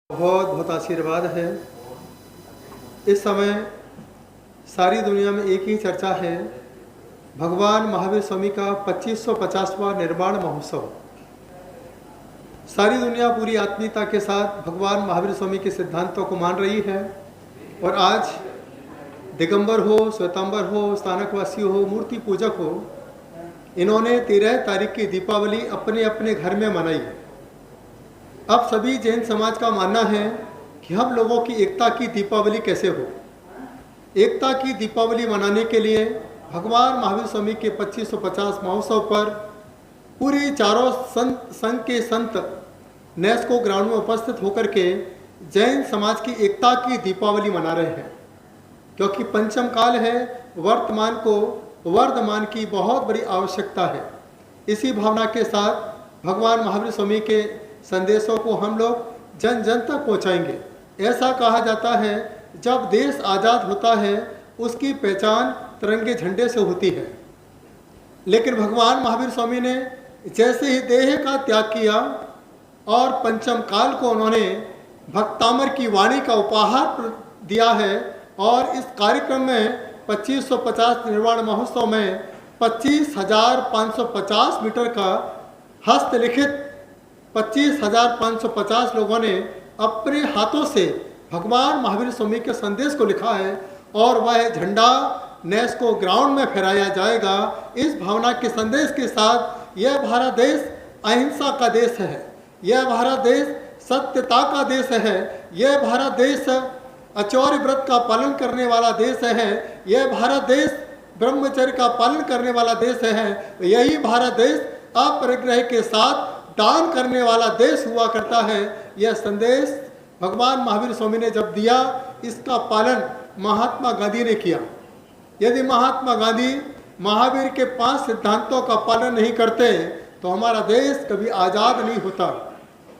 बहुत बहुत आशीर्वाद है। इस समय सारी दुनिया में एक ही चर्चा है, भगवान महावीर स्वामी का 2550वां निर्वाण महोत्सव। सारी दुनिया पूरी आत्मीयता के साथ भगवान महावीर स्वामी के सिद्धांतों को मान रही है और आज दिगंबर हो, श्वेतांबर हो, स्थानकवासी हो, मूर्ति पूजक हो, इन्होंने 13 तारीख की दीपावली अपने अपने घर में मनाई है। अब सभी जैन समाज का मानना है कि हम लोगों की एकता की दीपावली कैसे हो। एकता की दीपावली मनाने के लिए भगवान महावीर स्वामी के 2550 महोत्सव पर पूरी चारों संघ के संत नेस्को ग्राउंड में उपस्थित होकर के जैन समाज की एकता की दीपावली मना रहे हैं, क्योंकि पंचम काल है, वर्तमान को वर्धमान की बहुत बड़ी आवश्यकता है। इसी भावना के साथ भगवान महावीर स्वामी के संदेशों को हम लोग जन जन तक पहुँचाएंगे। ऐसा कहा जाता है, जब देश आज़ाद होता है उसकी पहचान तिरंगे झंडे से होती है, लेकिन भगवान महावीर स्वामी ने जैसे ही देह का त्याग किया और पंचम काल को उन्होंने भक्तामर की वाणी का उपहार दिया है और इस कार्यक्रम में 2550 निर्वाण महोत्सव में 25,550 मीटर का हस्तलिखित 25,550 लोगों ने अपने हाथों से भगवान महावीर स्वामी के संदेश को लिखा है और वह झंडा नेस्को ग्राउंड में फहराया जाएगा। इस भावना के संदेश के साथ यह भारत देश अहिंसा का देश है, यह भारत देश सत्यता का देश है, यह भारत देश अचौर्य व्रत का पालन करने वाला देश है, यह भारत देश ब्रह्मचर्य का पालन करने वाला देश है। यही भारत देश अपरिग्रह के साथ दान करने वाला देश हुआ करता है। यह संदेश भगवान महावीर स्वामी ने जब दिया, इसका पालन महात्मा गांधी ने किया। यदि महात्मा गांधी महावीर के 5 सिद्धांतों का पालन नहीं करते तो हमारा देश कभी आज़ाद नहीं होता।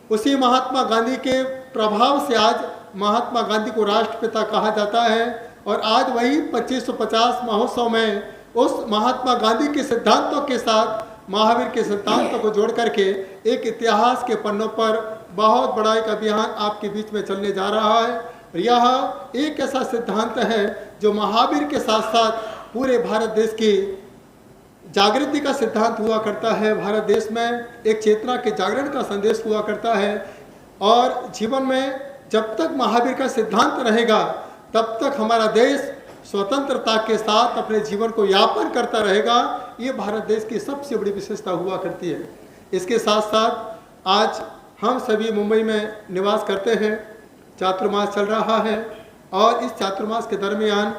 उसी महात्मा गांधी के प्रभाव से आज महात्मा गांधी को राष्ट्रपिता कहा जाता है और आज वही 2550 महोत्सव में उस महात्मा गांधी के सिद्धांतों के साथ महावीर के सिद्धांतों को जोड़ करके एक इतिहास के पन्नों पर बहुत बड़ा एक अभियान आपके बीच में चलने जा रहा है। यह एक ऐसा सिद्धांत है जो महावीर के साथ साथ पूरे भारत देश की जागृति का सिद्धांत हुआ करता है। भारत देश में एक चेतना के जागरण का संदेश हुआ करता है और जीवन में जब तक महावीर का सिद्धांत रहेगा तब तक हमारा देश स्वतंत्रता के साथ अपने जीवन को यापन करता रहेगा। ये भारत देश की सबसे बड़ी विशेषता हुआ करती है। इसके साथ साथ आज हम सभी मुंबई में निवास करते हैं। चातुर्मास चल रहा है और इस चातुर्मास के दरमियान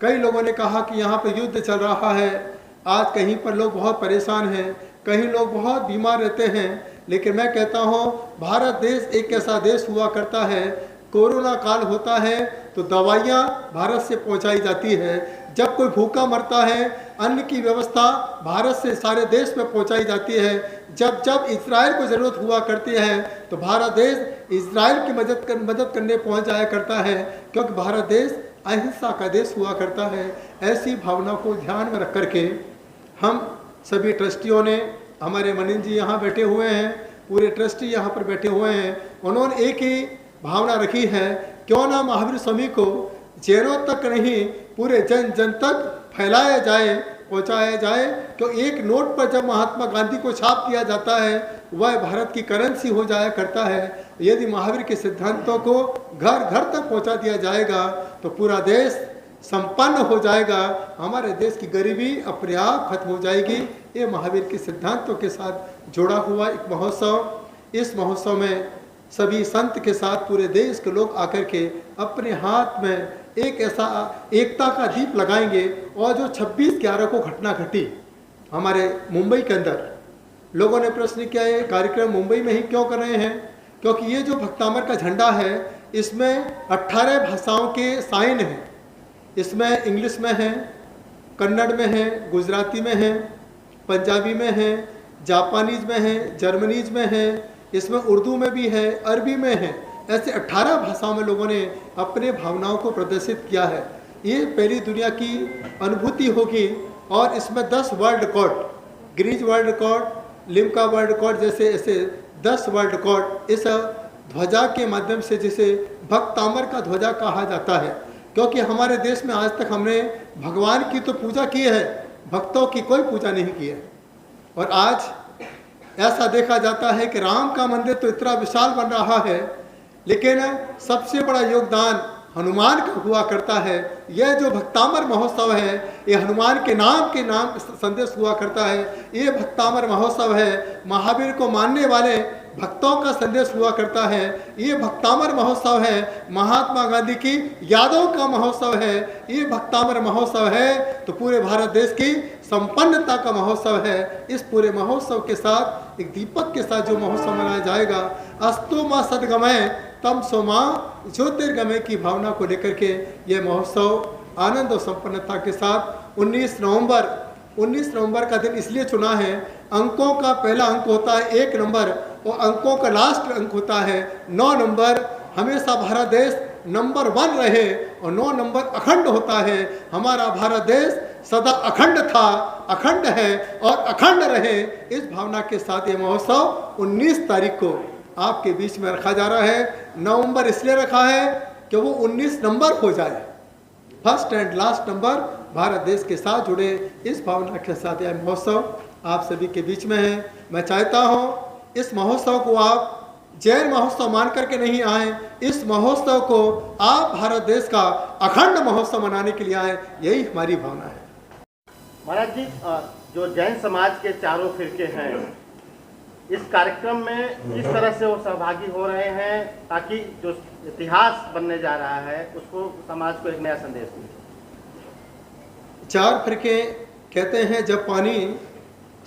कई लोगों ने कहा कि यहाँ पर युद्ध चल रहा है। आज कहीं पर लोग बहुत परेशान हैं, कहीं लोग बहुत बीमार रहते हैं, लेकिन मैं कहता हूँ भारत देश एक ऐसा देश हुआ करता है, कोरोना काल होता है तो दवाइयाँ भारत से पहुँचाई जाती है। जब कोई भूखा मरता है अन्न की व्यवस्था भारत से सारे देश में पहुँचाई जाती है। जब जब इजराइल को ज़रूरत हुआ करती है तो भारत देश इजराइल की मदद करने पहुँच जाया करता है, क्योंकि भारत देश अहिंसा का देश हुआ करता है। ऐसी भावना को ध्यान में रख करके हम सभी ट्रस्टियों ने, हमारे मनीन जी यहाँ बैठे हुए हैं, पूरे ट्रस्टी यहाँ पर बैठे हुए हैं, उन्होंने एक ही भावना रखी है, क्यों ना महावीर स्वामी को जैनों तक नहीं पूरे जन जन तक फैलाया जाए, पहुँचाया जाए। क्यों एक नोट पर जब महात्मा गांधी को छाप दिया जाता है वह भारत की करेंसी हो जाया करता है। यदि महावीर के सिद्धांतों को घर घर तक पहुँचा दिया जाएगा तो पूरा देश संपन्न हो जाएगा, हमारे देश की गरीबी अपने आप खत्म हो जाएगी। ये महावीर के सिद्धांतों के साथ जुड़ा हुआ एक महोत्सव। इस महोत्सव में सभी संत के साथ पूरे देश के लोग आकर के अपने हाथ में एक ऐसा एकता का दीप लगाएंगे। और जो 26/11 को घटना घटी हमारे मुंबई के अंदर, लोगों ने प्रश्न किया ये कार्यक्रम मुंबई में ही क्यों कर रहे हैं, क्योंकि ये जो भक्तामर का झंडा है इसमें 18 भाषाओं के साइन हैं। इसमें इंग्लिश में है, कन्नड़ में है, गुजराती में है, पंजाबी में है, जापानीज में है, जर्मनीज में है, इसमें उर्दू में भी है, अरबी में है। ऐसे 18 भाषाओं में लोगों ने अपने भावनाओं को प्रदर्शित किया है। ये पहली दुनिया की अनुभूति होगी और इसमें 10 world record, Guinness world record, Limca world record जैसे ऐसे 10 वर्ल्ड रिकॉर्ड इस ध्वजा के माध्यम से, जिसे भक्तामर का ध्वजा कहा जाता है, क्योंकि हमारे देश में आज तक हमने भगवान की तो पूजा की है, भक्तों की कोई पूजा नहीं की है। और आज ऐसा देखा जाता है कि राम का मंदिर तो इतना विशाल बन रहा है, लेकिन सबसे बड़ा योगदान हनुमान का हुआ करता है। यह जो भक्तामर महोत्सव है, ये हनुमान के नाम संदेश हुआ करता है। ये भक्तामर महोत्सव है, महावीर को मानने वाले भक्तों का संदेश हुआ करता है। ये भक्तामर महोत्सव है, महात्मा गांधी की यादों का महोत्सव है। ये भक्तामर महोत्सव है तो पूरे भारत देश की संपन्नता का महोत्सव है। इस पूरे महोत्सव के साथ एक दीपक के साथ जो महोत्सव मनाया जाएगा, अस्तु मां सद्गमय तम सो मां ज्योतिर्गमय की भावना को लेकर के ये महोत्सव आनंद और संपन्नता के साथ 19 नवंबर का दिन इसलिए चुना है। अंकों का पहला अंक होता है 1 नंबर और अंकों का लास्ट अंक होता है 9 नंबर। हमेशा भारत देश नंबर 1 रहे और 9 नंबर अखंड होता है। हमारा भारत देश सदा अखंड था, अखंड है और अखंड रहे। इस भावना के साथ ये महोत्सव 19 तारीख को आपके बीच में रखा जा रहा है। नवंबर इसलिए रखा है कि वो 19 नंबर हो जाए, first and last number Bharat देश के साथ जुड़े। इस भावना के साथ यह महोत्सव आप सभी के बीच में है। मैं चाहता हूँ इस महोत्सव को आप जैन महोत्सव मान करके नहीं आए, इस महोत्सव को आप भारत देश का अखंड महोत्सव मनाने के लिए आए, यही हमारी भावना है। महाराज जी, जो जैन समाज के चारों फिरके हैं, इस कार्यक्रम में किस तरह से वो सहभागी हो रहे हैं ताकि जो इतिहास बनने जा रहा है उसको समाज को एक नया संदेश मिले? 4 फिरके कहते हैं जब पानी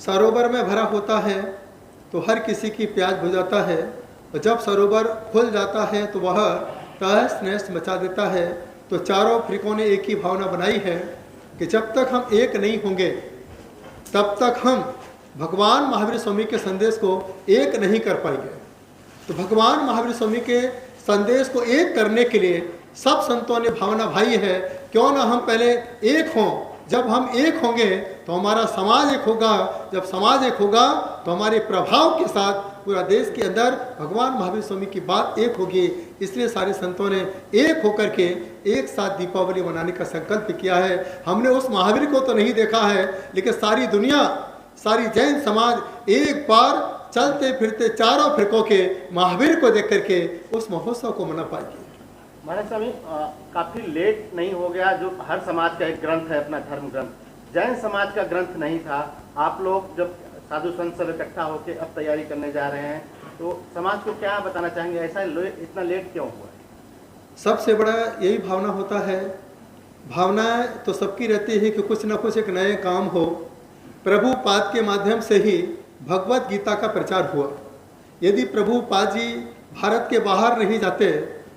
सरोवर में भरा होता है तो हर किसी की प्यास बुझाता है, और जब सरोवर खुल जाता है तो वह तहस नहस मचा देता है। तो चारों फिरकों ने एक ही भावना बनाई है कि जब तक हम एक नहीं होंगे तब तक हम भगवान महावीर स्वामी के संदेश को एक नहीं कर पाएंगे। तो भगवान महावीर स्वामी के संदेश को एक करने के लिए सब संतों ने भावना भाई है, क्यों ना हम पहले एक हों। जब हम एक होंगे तो हमारा समाज एक होगा, जब समाज एक होगा तो हमारे प्रभाव के साथ पूरा देश के अंदर भगवान महावीर स्वामी की बात एक होगी। इसलिए सारे संतों ने एक होकर के एक साथ दीपावली मनाने का संकल्प किया है। हमने उस महावीर को तो नहीं देखा है, लेकिन सारी दुनिया, सारी जैन समाज एक बार चलते फिरते चारों फिरकों के महावीर को देख करके उस महोत्सव को मना पाएगी। महाराज स्वामी, काफी लेट नहीं हो गया? जो हर समाज का एक ग्रंथ है, अपना धर्म ग्रंथ, जैन समाज का ग्रंथ नहीं था। आप लोग जब साधु संत सब इकट्ठा होकर अब तैयारी करने जा रहे हैं तो समाज को क्या बताना चाहेंगे? ऐसा इतना लेट क्यों हुआ? सबसे बड़ा यही भावना होता है। भावनाएं तो सबकी रहती है कि कुछ ना कुछ एक नए काम हो। प्रभुपाद के माध्यम से ही भगवत गीता का प्रचार हुआ। यदि प्रभुपाद जी भारत के बाहर नहीं जाते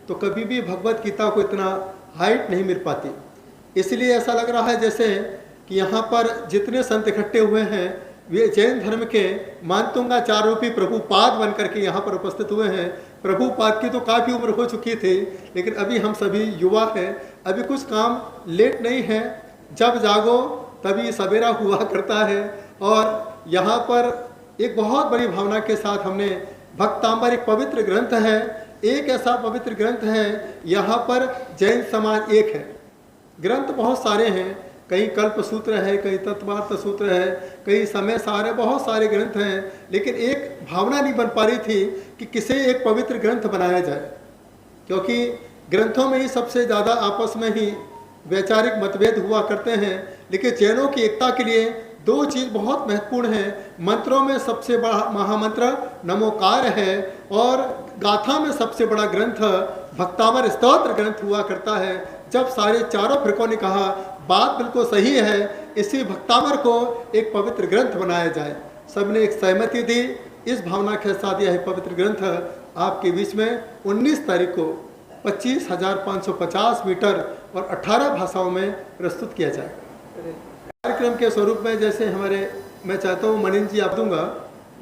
तो कभी भी भगवत गीता को इतना हाइट नहीं मिल पाती। इसलिए ऐसा लग रहा है जैसे कि यहाँ पर जितने संत इकट्ठे हुए हैं वे जैन धर्म के मानतुंगाचार्य रूपी प्रभुपाद बन करके यहाँ पर उपस्थित हुए हैं। प्रभुपाद की तो काफ़ी उम्र हो चुकी थी, लेकिन अभी हम सभी युवा हैं। अभी कुछ काम लेट नहीं है, जब जागो तभी सवेरा हुआ करता है। और यहाँ पर एक बहुत बड़ी भावना के साथ हमने भक्तांबर, एक पवित्र ग्रंथ है, एक ऐसा पवित्र ग्रंथ है, यहाँ पर जैन समाज एक है। ग्रंथ बहुत सारे हैं, कई कल्प सूत्र है, कई तत्वार्थ सूत्र है, कई समय सारे, बहुत सारे ग्रंथ हैं, लेकिन एक भावना नहीं बन पा रही थी कि किसे एक पवित्र ग्रंथ बनाया जाए, क्योंकि ग्रंथों में ही सबसे ज़्यादा आपस में ही वैचारिक मतभेद हुआ करते हैं। लेकिन जैनों की एकता के लिए 2 चीज़ बहुत महत्वपूर्ण है। मंत्रों में सबसे बड़ा महामंत्र नमोकार है, और गाथा में सबसे बड़ा ग्रंथ भक्तामर स्तोत्र ग्रंथ हुआ करता है। जब सारे चारों फिरकों ने कहा बात बिल्कुल सही है, इसी भक्तामर को एक पवित्र ग्रंथ बनाया जाए, सबने एक सहमति दी। इस भावना के साथ यह पवित्र ग्रंथ आपके बीच में 19 तारीख को 25,550 मीटर और 18 भाषाओं में प्रस्तुत किया जाएगा। कार्यक्रम के स्वरूप में जैसे मैं चाहता हूँ मनीन जी आप दूंगा,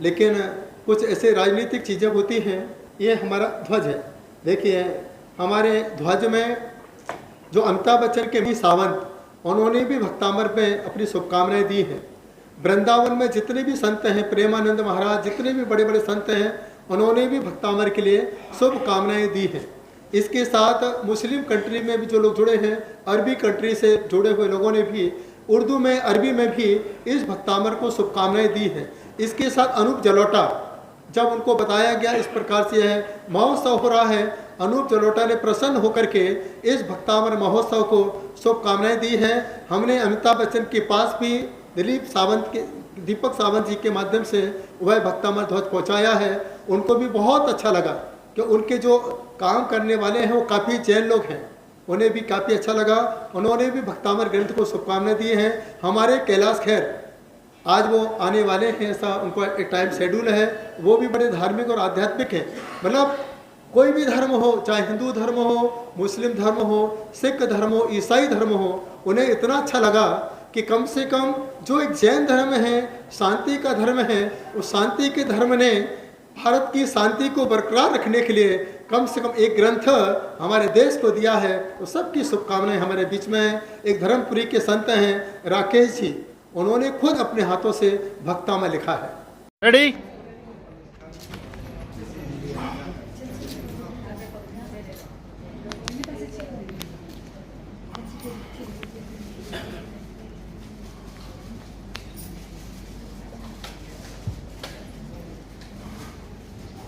लेकिन कुछ ऐसे राजनीतिक चीज़ें होती हैं। ये हमारा ध्वज है, देखिए हमारे ध्वज में जो अमिताभ बच्चन के भी सावंत, उन्होंने भी भक्तामर में अपनी शुभकामनाएं दी हैं। वृंदावन में जितने भी संत हैं, प्रेमानंद महाराज, जितने भी बड़े बड़े संत हैं, उन्होंने भी भक्तामर के लिए शुभकामनाएं दी हैं। इसके साथ मुस्लिम कंट्री में भी जो लोग जुड़े हैं, अरबी कंट्री से जुड़े हुए लोगों ने भी उर्दू में, अरबी में भी इस भक्तामर को शुभकामनाएं दी हैं। इसके साथ अनूप जलोटा, जब उनको बताया गया इस प्रकार से यह महोत्सव हो रहा है, अनूप जलोटा ने प्रसन्न होकर के इस भक्तामर महोत्सव को शुभकामनाएं दी हैं। हमने अमिताभ बच्चन के पास भी दीपक सावंत जी के माध्यम से वह भक्तामर ध्वज पहुंचाया है। उनको भी बहुत अच्छा लगा कि उनके जो काम करने वाले हैं वो काफ़ी जैन लोग हैं, उन्हें भी काफ़ी अच्छा लगा। उन्होंने भी भक्तामर ग्रंथ को शुभकामनाएं दी हैं। हमारे कैलाश खैर आज वो आने वाले हैं, ऐसा उनका एक टाइम शेड्यूल है। वो भी बड़े धार्मिक और आध्यात्मिक हैं। मतलब कोई भी धर्म हो, चाहे हिंदू धर्म हो, मुस्लिम धर्म हो, सिख धर्म हो, ईसाई धर्म हो, उन्हें इतना अच्छा लगा कि कम से कम जो एक जैन धर्म है, शांति का धर्म है, उस शांति के धर्म ने भारत की शांति को बरकरार रखने के लिए कम से कम एक ग्रंथ हमारे देश को दिया है। तो सबकी शुभकामनाएं हमारे बीच में हैं। एक धर्मपुरी के संत हैं राकेश जी, उन्होंने खुद अपने हाथों से भक्तामर लिखा है। रेडी?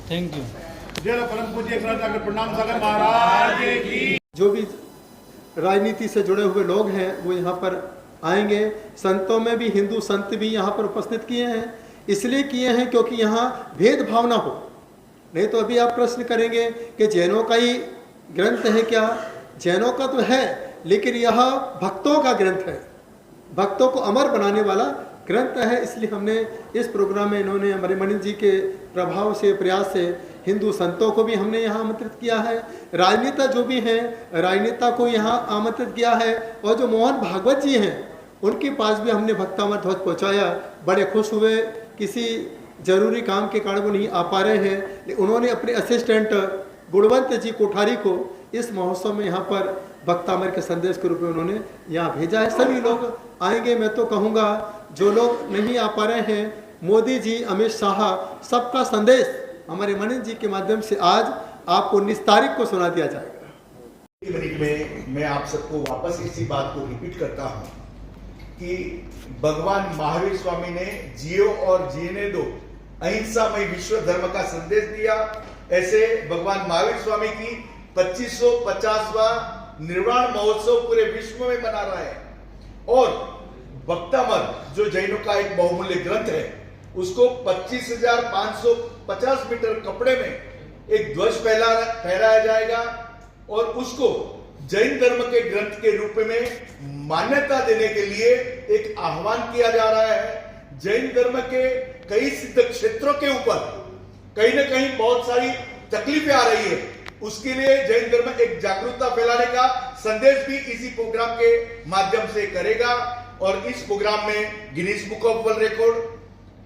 Thank you. जय परम पूज्य डॉक्टर प्रणाम सागर महाराज की। जो भी राजनीति से जुड़े हुए लोग हैं वो यहाँ पर आएंगे। संतों में भी हिंदू संत भी यहाँ पर उपस्थित किए हैं। इसलिए किए हैं क्योंकि यहाँ भेदभाव ना हो। नहीं तो अभी आप प्रश्न करेंगे कि जैनों का ही ग्रंथ है क्या? जैनों का तो है, लेकिन यह भक्तों का ग्रंथ है, भक्तों को अमर बनाने वाला ग्रंथ है। इसलिए हमने इस प्रोग्राम में इन्होंने हमारे मणि जी के प्रभाव से, प्रयास से हिंदू संतों को भी हमने यहाँ आमंत्रित किया है। राजनेता जो भी हैं, राजनेता को यहाँ आमंत्रित किया है। और जो मोहन भागवत जी हैं, उनके पास भी हमने भक्तामर ध्वज पहुँचाया। बड़े खुश हुए। किसी जरूरी काम के कारण वो नहीं आ पा रहे हैं, लेकिन उन्होंने अपने असिस्टेंट गुणवंत जी कोठारी को इस महोत्सव में यहाँ पर भक्तामर के संदेश के रूप में उन्होंने यहाँ भेजा है। सभी लोग आएंगे। मैं तो कहूँगा जो लोग नहीं आ पा रहे हैं, मोदी जी, अमित शाह, सबका संदेश हमारे मणि जी के माध्यम से आज आपको 19 तारीख को सुना दिया जाएगा। मिनट में मैं आप सबको वापस इसी बात को रिपीट करता हूँ कि भगवान महावीर स्वामी ने जियो और जीने दो, अहिंसामय विश्व धर्म का संदेश दिया। ऐसे भगवान महावीर स्वामी की 2550वां निर्वाण महोत्सव पूरे विश्व में मना रहा है। और भक्तामर जो जैनों का एक बहुमूल्य ग्रंथ है, उसको 25,550 मीटर कपड़े में एक ध्वज फहराया जाएगा और उसको जैन धर्म के ग्रंथ के रूप में मान्यता देने के लिए एक आह्वान किया जा रहा है। जैन धर्म के कई सिद्ध क्षेत्रों के ऊपर कहीं ना कहीं बहुत सारी तकलीफें आ रही है, उसके लिए जैन धर्म एक जागरूकता फैलाने का संदेश भी इसी प्रोग्राम के माध्यम से करेगा। और इस प्रोग्राम में Guinness book of world record,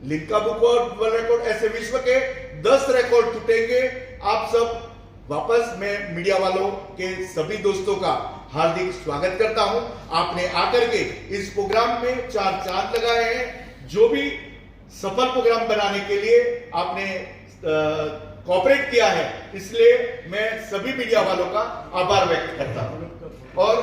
Limca book of world record, ऐसे विश्व के 10 रिकॉर्ड टूटेंगे। आप सब वापस मैं मीडिया वालों के सभी दोस्तों का हार्दिक स्वागत करता हूं। आपने आकर के इस प्रोग्राम में 4 चांद लगाए हैं। जो भी सफल प्रोग्राम बनाने के लिए आपने कोऑपरेट किया है, इसलिए मैं सभी मीडिया वालों का आभार व्यक्त करता हूं। और